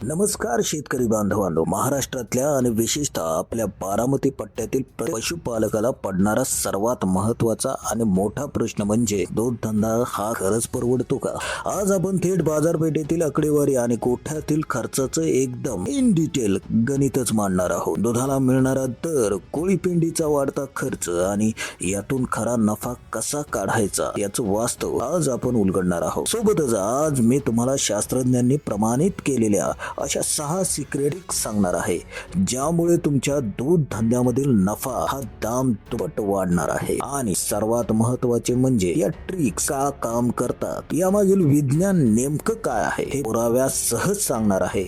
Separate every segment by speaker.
Speaker 1: नमस्कार शेतकरी बांधवांनो, महाराष्ट्रातल्या आणि विशेषतः आपल्या बारामती पट्ट्यातील पशुपालकाला पडणारा सर्वात महत्त्वाचा आणि मोठा प्रश्न म्हणजे दूध धंदा हा खरंच परवडतो का? आज आपण थेट बाजारपेठेतील आकडेवारी आणि गोठ्यातील खर्चाचं एकदम इन डिटेल गणितच मांडणार आहोत. दुधाला मिळणारा दर, कोळी पेंडीचा वाढता खर्च आणि यातून खरा नफा कसा काढायचा याचं वास्तव आज आपण उलगडणार आहोत. सोबतच आज मी तुम्हाला शास्त्रज्ञांनी प्रमाणित केलेल्या अशा 6 सिक्रेट सांगणार आहे, ज्यामुळे तुमच्या दूध धंद्यामधील नफा हा दाम दुप्पट वाढणार आहे. आणि सर्वात महत्त्वाचे म्हणजे या ट्रिक्स का काम करतात, यामागील विज्ञान नेमकं काय आहे हे पुराव्यासह सांगणार आहे,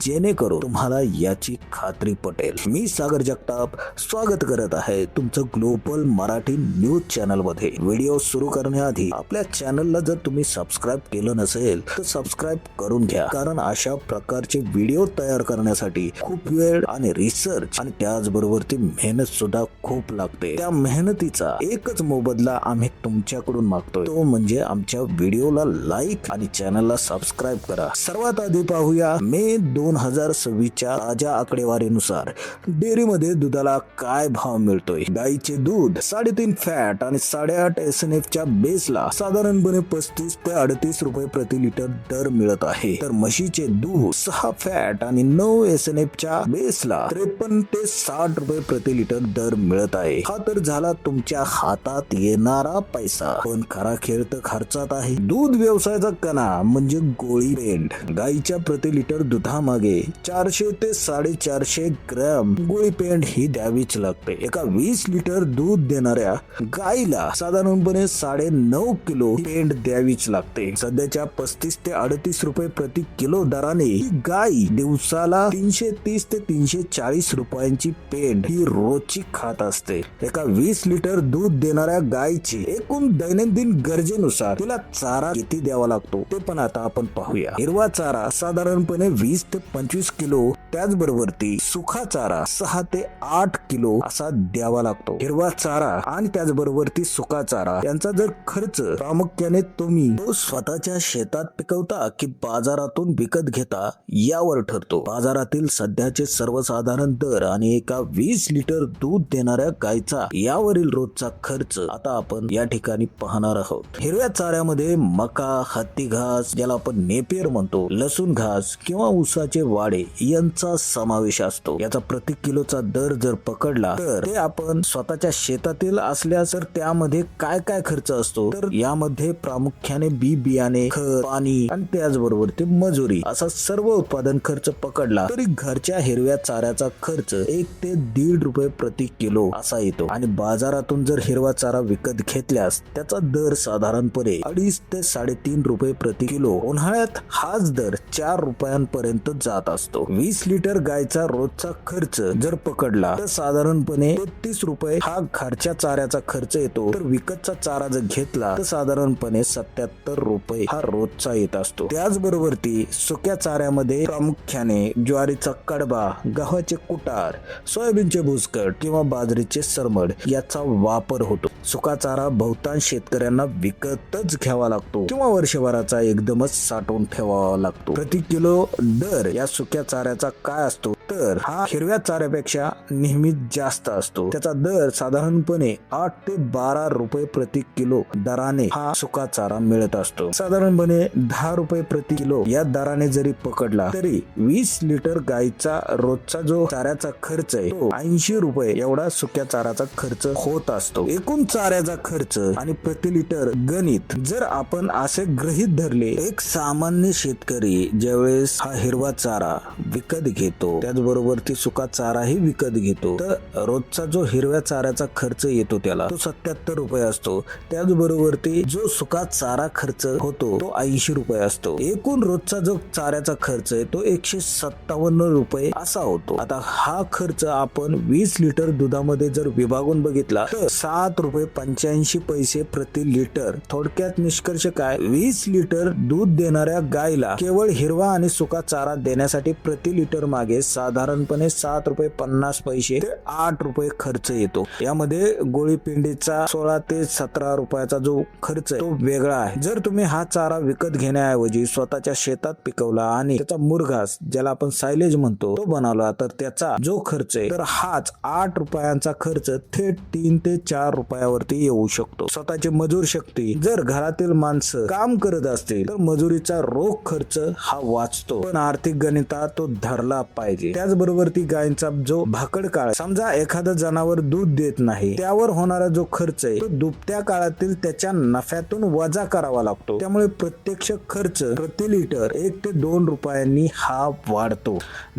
Speaker 1: जेणेकरून तुम्हाला याची खात्री पटेल. मी सागर जगताप स्वागत करत आहे तुमचं ग्लोबल मराठी न्यूज चॅनल मध्ये. व्हिडिओ सुरू करण्याआधी आपल्या चॅनलला जर तुम्ही सबस्क्राईब केलं नसेल तर सबस्क्राईब करून घ्या, कारण अशा प्रकारचे व्हिडिओ तयार करण्यासाठी खूप वेळ आणि रिसर्च आणि त्याचबरोबर ती मेहनत सुद्धा खूप लागते. त्या मेहनतीचा एकच मोबदला आम्ही तुमच्याकडून मागतोय, तो म्हणजे आमच्या व्हिडिओला लाईक आणि चॅनलला सबस्क्राईब करा. सर्वात आधी पाहूया मे 2026च्या ताज्या आकडेवारीनुसार डेअरीमध्ये दुधाला काय भाव मिळतोय. गाईचे दूध 3.5 फॅट आणि 8.5 SNF च्या बेसला साधारणपणे 35 ते 38 रुपये प्रति लिटर दर मिळत आहे, तर म्हशीचे दूध 6 फॅट आणि 9 SNF च्या बेसला 53 ते 60 रुपये प्रति लिटर दर मिळत आहे. हा तर झाला तुमच्या हातात येणारा पैसा, पण खरा खेळ तर खर्चात आहे. दूध व्यवसायाचा कणा म्हणजे गोळी पेंड. गाईच्या प्रति लिटर दुधामागे 400 ते 450 ग्रॅम गोळी पेंड ही द्यावीच लागते. एका 20 लिटर दूध देणाऱ्या गाईला साधारणपणे 9.5 किलो पेंड द्यावीच लागते. सध्याच्या 35 ते 38 रुपये प्रति किलो दराने गाई दिवसाला 330 ते 340 रुपयांची पेंड ही रोजची खात असते. एका 20 लिटर दूध देणाऱ्या गायची एकूण दैनंदिन गरजेनुसार तिला चारा किती द्यावा लागतो ते पण आता आपण पाहूया. हिरवा चारा साधारणपणे 20 ते 25 किलो, त्याचबरोबर ती सुखा चारा 6 ते 8 किलो असा द्यावा लागतो. हिरवा चारा आणि त्याचबरोबर ती सुका चारा यांचा जर खर्च प्रामुख्याने तुम्ही तो स्वतःच्या शेतात पिकवता की बाजारातून विकत घेता यावर ठरतो. बाजारातील सध्याचे सर्वसाधारण दर आणि एका 20 लिटर दूध देणाऱ्या गायचा यावरील रोजचा खर्च आता आपण या ठिकाणी पाहणार आहोत. हिरव्या चाऱ्यामध्ये मका, हत्ती घास ज्याला आपण नेपियर म्हणतो, लसूण घास किंवा ऊसाचे वाडे यांचा समावेश असतो. याचा प्रति किलोचा दर जर पकडला तर ते आपण स्वतःच्या शेतातील असल्यास तर त्यामध्ये काय काय खर्च असतो, तर यामध्ये प्रामुख्याने बी बियाणे, खत, पाणी आणि त्याचबरोबर ते मजुरी असा सर्व उत्पादन खर्च पकडला तरी घरच्या हिरव्या चाऱ्याचा खर्च 1 ते 1.5 रुपये प्रति किलो असा येतो. आणि बाजारातून जर हिरवा चारा विकत घेतल्यास त्याचा दर साधारणपणे 2.5 ते 3.5 रुपये प्रति किलो. उन्हाळ्यात हाच दर 4 रुपयांपर्यंत जात असतो. 20 लिटर गायचा रोजचा खर्च जर पकडला तर साधारणपणे 33 रुपये हा घरच्या चाऱ्याचा खर्च येतो, तर विकतचा चारा जर घेतला तर साधारणपणे 77 रुपये हा रोजचा येत असतो. त्याचबरोबर ती सुक्या चाऱ्यामध्ये प्रामुख्याने ज्वारीचा कडबा, गव्हाचे कुटार, सोयाबीनचे भुसकट किंवा बाजरीचे सरमड याचा वापर होतो. सुका चारा बहुतांश शेतकऱ्यांना विकतच घ्यावा लागतो किंवा वर्षभराचा एकदमच साठवून ठेवावा लागतो. प्रति किलो दर या सुक्या चाऱ्याचा काय असतो, तर हा हिरव्या चाऱ्यापेक्षा नेहमी जास्त असतो. त्याचा दर साधारणपणे 8 ते 12 रुपये प्रति किलो दराने हा सुका चारा मिळत असतो. साधारणपणे 10 रुपये प्रति किलो या दराने जरी पकडला तरी 20 लिटर गाईचा रोजचा जो चाऱ्याचा खर्च आहे तो 80 रुपये एवढा सुक्या चाऱ्याचा खर्च होत असतो. एकूण चाऱ्याचा खर्च आणि प्रति लिटर गणित जर आपण असे गृहीत धरले, एक सामान्य शेतकरी ज्यावेळेस हा हिरवा चारा विकत घेतो, त्याचबरोबर ती सुका चाराही विकत घेतो, तर रोजचा जो हिरव्या चाऱ्याचा खर्च येतो त्याला तो 77 रुपये असतो. त्याचबरोबर ती जो सुका चारा खर्च होतो तो 80 रुपये असतो. एकूण रोजचा जो चाऱ्याचा खर्च आहे तो 157 रुपये असा होतो. आता हा खर्च आपण 20 लिटर दुधामध्ये जर विभागून बघितला तर 7 रुपये 85 पैसे प्रति लिटर. थोडक्यात निष्कर्ष काय, 20 लिटर दूध देणाऱ्या गायला केवळ हिरवा आणि सुका चारा देण्यासाठी प्रति लिटर मागे 7 साधारणपणे 7.50 ते 8 रुपये खर्च येतो. यामध्ये गोळी पेंडीचा 16 ते 17 रुपयाचा जो खर्च आहे तो वेगळा आहे. जर तुम्ही हा चारा विकत घेण्याऐवजी स्वतःच्या शेतात पिकवला आणि त्याचा मुरघास, ज्याला आपण सायलेज म्हणतो, तो बनवला तर त्याचा जो खर्च आहे तर हाच 8 रुपयांचा खर्च थेट 3 ते 4 रुपयावरती येऊ शकतो. स्वतःची मजूर शक्ती, जर घरातील माणसं काम करत असतील तर मजुरीचा रोख खर्च हा वाचतो, पण आर्थिक गणितात तो धरला पाहिजे. त्याचबरोबर ती गायींचा जो भाकड काळ, समजा एखादं जनावर दूध देत नाही, त्यावर होणारा जो खर्च आहे तो दुभत्या काळातील त्याच्या नफ्यातून वजा करावा लागतो. त्यामुळे प्रत्यक्ष खर्च प्रति लिटर 1 ते 2 रुपयांनी हा वाढतो.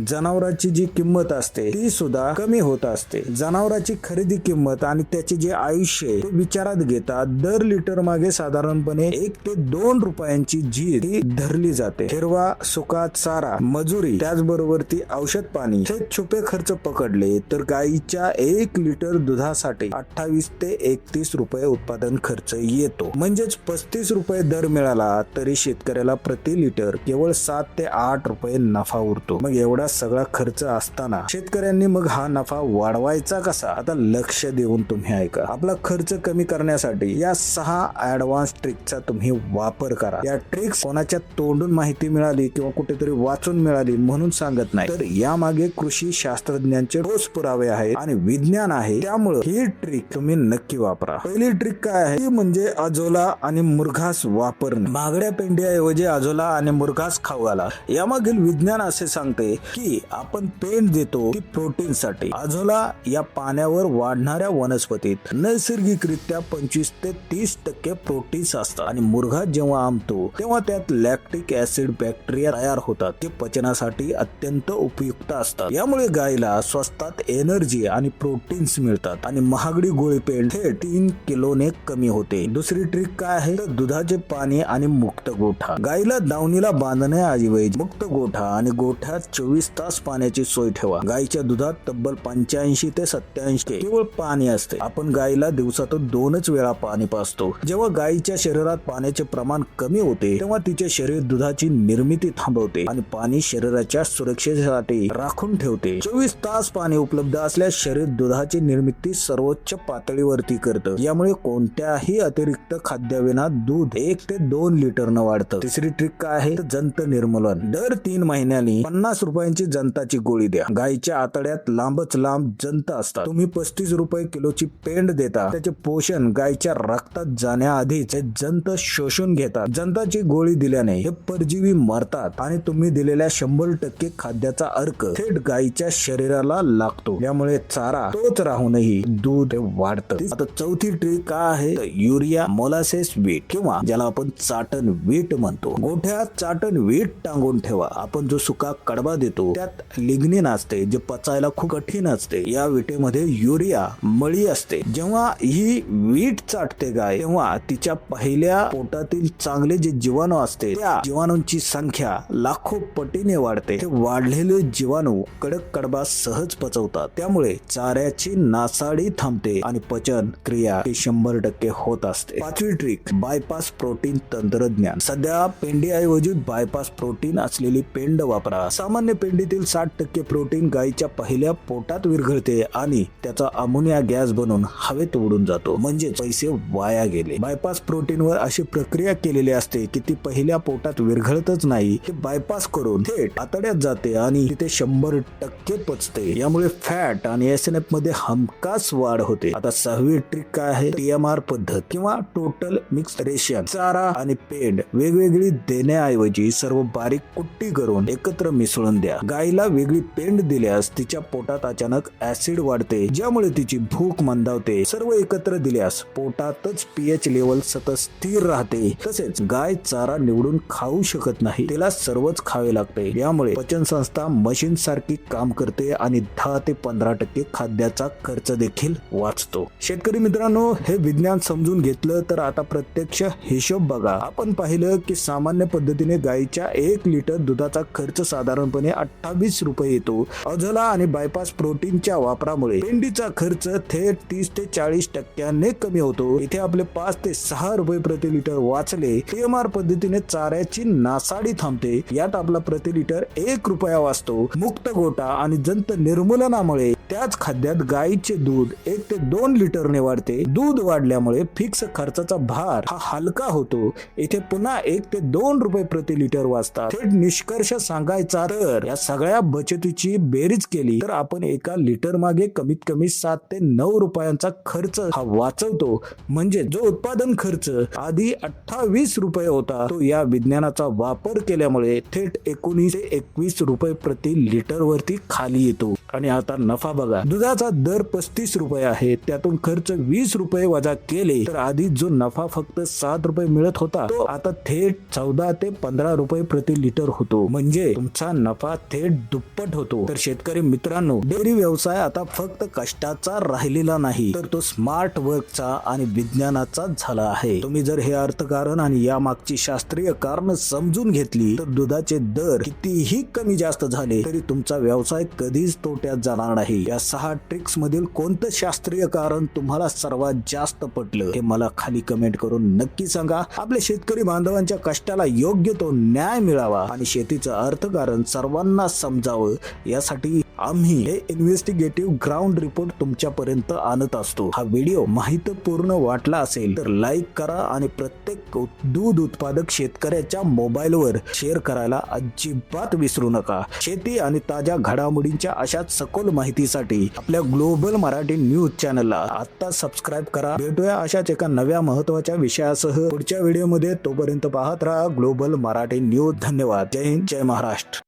Speaker 1: जनावरांची जी किंमत असते ती सुद्धा कमी होत असते. जनावरांची खरेदी किंमत आणि त्याचे जे आयुष्य ते विचारात घेता दर लिटर मागे साधारणपणे 1 ते 2 रुपयांची झीज ही धरली जाते. हिरवा सुका चारा, मजुरी, त्याचबरोबर ती औषध पाणी हे छुपे खर्च पकडले तर गायीच्या 1 लिटर दुधासाठी 28 ते 31 रुपये उत्पादन खर्च येतो. म्हणजेच 35 रुपये दर मिळाला तरी शेतकऱ्याला प्रति लिटर केवळ 7 ते 8 रुपये नफा उरतो. मग एवढा सगळा खर्च असताना शेतकऱ्यांनी मग हा नफा वाढवायचा कसा? आता लक्ष देऊन तुम्ही ऐका. आपला खर्च कमी करण्यासाठी या 6 ऍडव्हान्स ट्रिकचा तुम्ही वापर करा. या ट्रिक्स कोणाच्या तोंडून माहिती मिळाली किंवा कुठेतरी वाचून मिळाली म्हणून सांगत नाही, तर यामागे कृषी शास्त्रज्ञांचे ठोस पुरावे आहेत आणि विज्ञान आहे. त्यामुळे ही ट्रिक तुम्ही नक्की वापरा. पहिली ट्रिक काय आहे ती म्हणजे अझोला आणि मुरघास वापरणे. महागड्या पेंड्याऐवजी अझोला आणि मुरघास खाऊ घाला. यामागील विज्ञान असे सांगते की आपण पेंड देतो ती प्रोटीन साठी. अझोला या पाण्यावर वाढणाऱ्या वनस्पतीत नैसर्गिकरित्या 25 ते 30% प्रोटीन्स असतात आणि मुरघास जेव्हा आंबतो तेव्हा त्यात लॅक्टिक ऍसिड बॅक्टेरिया तयार होतात, ते पचनासाठी अत्यंत उपयुक्त असतात. यामुळे गायीला स्वस्तात एनर्जी आणि प्रोटीन्स मिळतात आणि महागडी गोळी पेंड थेट 3 किलोने कमी होते. दुसरी ट्रिक काय आहे तर दुधाचे पाणी आणि मुक्त गोठा. गायीला दावणीला बांधण्याऐवजी मुक्त गोठा आणि गोठ्यात 24 तास पाण्याची सोय ठेवा. गायीच्या दुधात तब्बल 85 ते 87% केवळ पाणी असते. आपण गायीला दिवसातून 2च वेळा पाणी पाजतो. जेव्हा गायीच्या शरीरात पाण्याचे प्रमाण कमी होते तेव्हा तिचे शरीर दुधाची निर्मिती थांबवते आणि पाणी शरीराच्या सुरक्षेसाठी राखून ठेवते. 24 तास पाणी उपलब्ध असल्यास शरीर दुधाची निर्मिती सर्वोच्च पातळीवरती करतं. यामुळे कोणत्याही अतिरिक्त खाद्याविना दूध 1 ते 2 लिटरनं वाढतं. तिसरी ट्रिक काय आहे तर जंत निर्मूलन. दर 3 महिन्यांनी 50 रुपयांची जंताची गोळी द्या. गायीच्या आतड्यात लांबच लांब जंत असतात. तुम्ही 35 रुपये किलोची पेंड देता. त्याचे पोषण गायीच्या रक्तात जाण्याआधीच हे जंत शोषून घेतात. जंताची गोळी दिल्याने हे परजीवी मरतात आणि तुम्ही दिलेल्या 100% खाद्याचा अर्क थेट गायीच्या शरीराला लागतो. यामुळे चारा तोच राहूनही दूध वाढतं. आता चौथी ट्रिक काय आहे तर युरिया मोलासेस वीट किंवा ज्याला आपण चाटण वीट म्हणतो. गोठ्यात चाटण वीट टांगून ठेवा. आपण जो सुका कडबा देतो त्यात लिग्निन असते जे पचायला खूप कठीण असते. या विटेमध्ये युरिया मळी असते. जेव्हा ही वीट चाटते गाय तेव्हा तिच्या पहिल्या पोटातील चांगले जे जीवाणू असते त्या जीवाणूंची संख्या लाखो पटीने वाढते. हे वाढलेले जीवाणू कडक कडबा सहज पचवतात. त्यामुळे चाऱ्याची नासाडी थांबते आणि पचन क्रिया 100% होत असते. पाचवी ट्रिक बायपास प्रोटीन तंत्रज्ञान. सध्या पेंडीऐवजी बायपास प्रोटीन असलेली पेंड वापरा. सामान्य पेंडीतील 60% प्रोटीन गायीच्या पहिल्या पोटात विरघळते आणि त्याचा अमोनिया गॅस बनून हवेत उडून जातो. म्हणजे पैसे वाया गेले. बायपास प्रोटीनवर अशी प्रक्रिया केलेली असते की ती पहिल्या पोटात विरघळतच नाही, ते बायपास करून थेट आतड्यात जाते आणि तिथे 100% पचते. यामुळे फॅट आणि एसएनएफ मध्ये हमखास वाढ होते. आता 6वी ट्रिक काय आहे टीएमआर पद्धत किंवा टोटल मिक्स रेशन. चारा आणि पेंड वेगवेगळी देण्याऐवजी सर्व बारीक कुट्टी करून एकत्र मिसळून द्या. गायीला वेगळी पेंड दिल्यास तिच्या पोटात अचानक ऍसिड वाढते ज्यामुळे तिची भूक मंदावते. सर्व एकत्र दिल्यास पोटातच पीएच लेवल सतत स्थिर राहते. तसेच गाय चारा निवडून खाऊ शकत नाही, तिला सर्वच खावे लागते. यामुळे पचन संस्था मशीन सारखी काम करते आणि 10 ते 15% खाद्याचा खर्च देखील वाचतो. शेतकरी मित्रांनो, हे विज्ञान समजून घेतलं तर आता प्रत्यक्ष हिशोब बघा. आपण पाहिलं की सामान्य पद्धतीने गायीच्या 1 लिटर दुधाचा खर्च साधारणपणे 28 रुपये येतो. अझोला आणि बायपास प्रोटीनच्या वापरामुळे पेंडीचा खर्च थेट 30 ते 40% कमी होतो. इथे आपले 5 ते 6 रुपये प्रति लिटर वाचले. टीएमआर पद्धतीने चाऱ्याची नासाडी थांबते. यात आपला प्रति लिटर 1 रुपया वाचतो. मुक्त गोटा आणि जंत निर्मूलनामुळे त्याच खाद्यात गाईचे दूध 1 ते 2 लिटरने वाढते. दूध वाढल्यामुळे फिक्स खर्चाचा भार हा हलका होतो. इथे पुन्हा 1 ते 2 रुपये प्रति लिटर वाचतात. थेट निष्कर्ष सांगायचा तर या सगळ्या बचतीची बेरीज केली तर आपण एका लिटर मागे कमीत कमी 7 ते 9 रुपयांचा खर्च हा वाचवतो. म्हणजे जो उत्पादन खर्च आधी 28 रुपये होता तो या विज्ञानाचा वापर केल्यामुळे थेट 19 ते 21 रुपये प्रति लिटर वरती खाली येतो. आणि आता नफा बघा, दुधाचा दर 35 रुपये आहे, त्यातून खर्च 20 रुपये वजा केले तर आधी जो नफा फक्त 7 रुपये मिळत होता तो आता थेट 14 ते 15 रुपये प्रति लिटर होतो. म्हणजे तुमचा नफा थेट दुप्पट होतो. तर शेतकरी मित्रांनो, डेअरी व्यवसाय आता फक्त कष्टाचा राहिलेला नाही तर तो स्मार्ट वर्कचा आणि विज्ञानाचा झाला आहे. तुम्ही जर हे अर्थकारण आणि या मागची शास्त्रीय कारण समजून घेतली तर दुधाचे दर कितीही कमी जास्त झाले तरी तुमचा व्यवसाय कधीच तोट्यात जाणार नाही. या 6 ट्रिक्स मधील कोणतं शास्त्रीय कारण तुम्हाला सर्वात जास्त पटलं हे मला खाली कमेंट करून नक्की सांगा. आपल्या शेतकरी बांधवांच्या कष्टाला योग्य तो न्याय मिळावा आणि शेतीचं अर्थकारण सर्वांना समजावं यासाठी आम्ही हे इन्व्हेस्टिगेटिव्ह ग्राउंड रिपोर्ट तुमच्यापर्यंत आणत असतो. हा व्हिडिओ माहितीपूर्ण वाटला असेल तर लाईक करा आणि प्रत्येक दूध उत्पादक शेतकऱ्याच्या मोबाईलवर शेअर करायला अजिबात विसरू नका. शेती आणि ताज्या घडामोडींच्या अशाच सखोल माहितीसाठी आपल्या ग्लोबल मराठी न्यूज चॅनलला आता सबस्क्राईब करा. भेटूया अशाच एका नव्या महत्त्वाच्या विषयासह पुढच्या व्हिडिओमध्ये. तोपर्यंत पाहत राहा ग्लोबल मराठी न्यूज. धन्यवाद. जय हिंद, जय महाराष्ट्र.